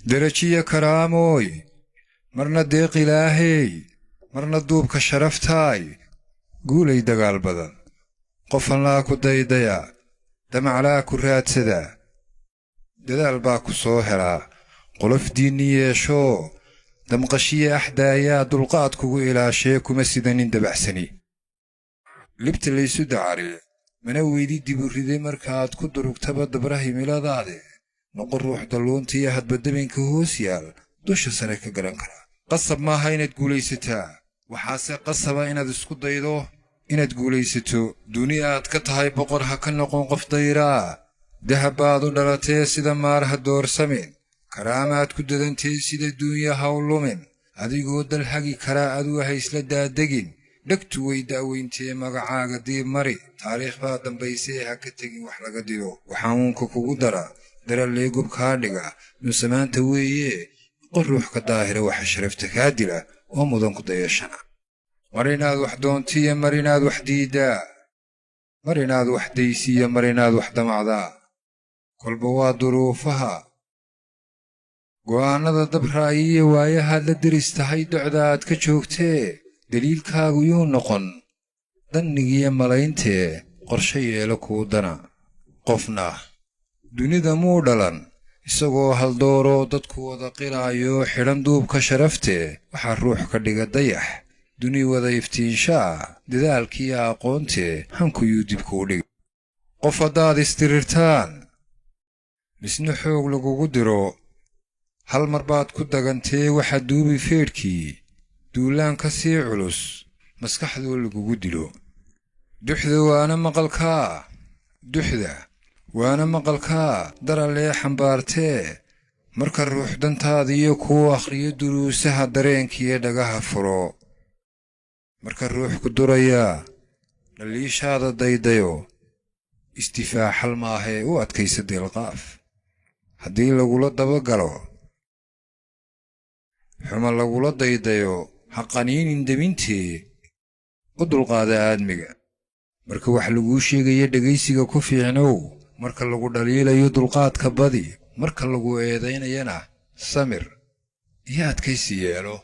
derajiya karaamoy marna deeq ilaahay marna duubka sharaftaay guulay dagaal badan qofan laa ku daydaya damaclaa ku raadsada dadaal baa ku soo helaa qolof diinni yeesho damqashiya axdaayaa dulqaad kugu ilaashee kuma sidanin dabacsani libta laysu dacariye mana weydi diburriday markaaad ku durugtaba dabra himiladaade noqon ruux dalluuntiiyo hadba dabinka hoos yaal dusha sare ka garan karaa qasab maaha inaad guulaysataa waxaase qasaba inaad isku daydo inaad guulaysato duni aad ka tahay boqor ha ka noqon qof dayraa dahab baad u dhalatee sida maar ha doorsamin karaamaad ku dadantee sida duunya ha u lumin adigoo dal hagi karaa aduu ha isla daadegin dhegtu way da'weyntee magacaaga diib mari taariikh baa dambaysee ha ka tegin wax laga diro waxaa uunka kugu dara darallee gubkaa dhiga nunsamaanta weeye qor ruux ka daahira waxa sharafta kaa dila oo mudan ku dayashana mar inaad wax doontiya mar inaad wax diiddaa mar inaad wax daysiya mar inaad wax damacdaa kolba waa duruufaha go'aannada dabraayiyo waayahaad la deris tahay docda aad ka joogtee daliilkaagu yuu noqon dannigiyo malayntee qorshe yeelo kuu dana qofna dunida muu dhalan isagoo haldooroo dadku wada qiraayo xidhan duubka sharaftee waxaa ruux ka dhiga dayax duni wada iftiinshaa dadaalkiiyo aqoontee hankuyuu dib kuu dhiga qof haddaad istirirtaan misna xoog lagugu diro hal mar baad ku dagantee waxaa duubi feedhkii duulaan ka sii culus maskaxdoo lagugu dilo duxda waana maqalkaa darallee xambaartee marka ruux dantaadiyo kuu akhriyo duruusaha dareenkiiyo dhagaha furo marka ruux ku durayaa dhaliishaada daydayo istifaaxal maahee u adkaysa deelqaaf haddii lagula dabagalo xuma lagula daydayo ha qaniinin debintee u dulqaada aadmiga marka wax laguu sheegaya dhegaysiga ku fiicnow marka lagu dhaliilayo dulqaadka badi marka lagu eedaynayana samir iyo adkaysi yeelo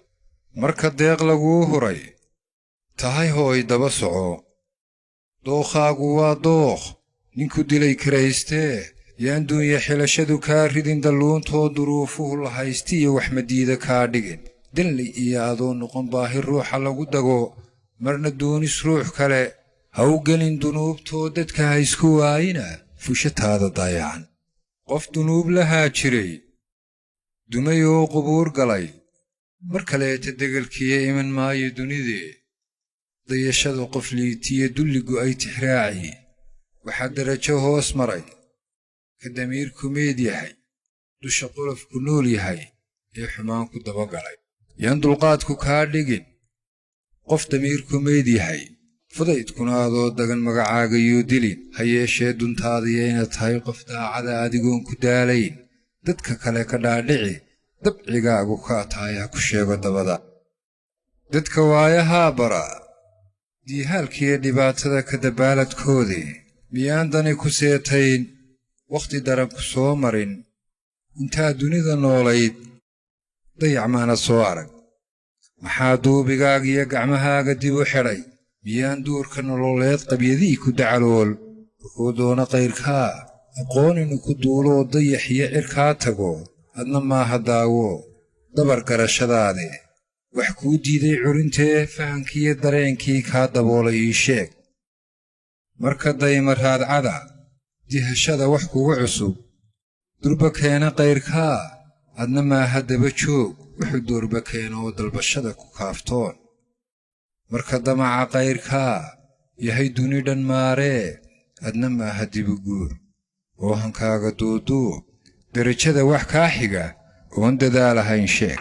marka deeq laguu huray tahay hooy daba soco dookhaagu waa dookh ninku dilay karaystee yaan duunya xilashadu kaa ridin dalluuntoo duruufuhu la haystiyo wax madiida kaa dhigin danley iyo adoo noqon baahi ruuxa lagu dago marna doonis ruux kale ha u gelin dunuubtoo dadka ha isku waayina fushataada daayacan qof dunuub lahaa jiray dumay oo qubuur galay mar kaleeta degelkiya iman maayo dunidee dayashada qof liitiya dulligu ay tixraaci waxaa darajo hoos maray ka damiirku meed yahay dusha qolofku nool yahay ee xumaanku dabagalay yaan dulqaadku kaa dhigin qof damiirku meed yahay fudaydkuna adoo dagan magacaagayuu dilin ha yeeshee duntaadiya inaad tahay qof daacada adigoon ku daalayn dadka kale ka dhaadhici dabcigaagu kaa tahay ha ku sheego dabada dadka waayahaa bara diihaalkiiyo dhibaatada ka dabaaladkoodii miyaan dani ku seetayn wakhti darabku soo marin intaad dunida noolayd dayac maana soo arag maxaa duubigaagiyo gacmahaaga dib u xidhay miyaan duurka nololeed qabyadii ku dacalool wuxuu doona qayrkaa aqoon inu ku duuloo dayax iyo cirkaa tago adna maaha daawo dabar garashadaade wax kuu diiday curintee fahankiiyo dareenkii kaa daboolay ii sheeg marka dayma raadcada dihashada wax kugu cusub durba keena qayrkaa adna maaha daba joog wuxuu doorba keena oo dalbashada ku kaaftoon marka damaca qayrkaa yahay duni dhan maaree adna maaha dibuguur oo hankaaga duuduub derajada wax kaa xiga oon dadaalahayn sheeg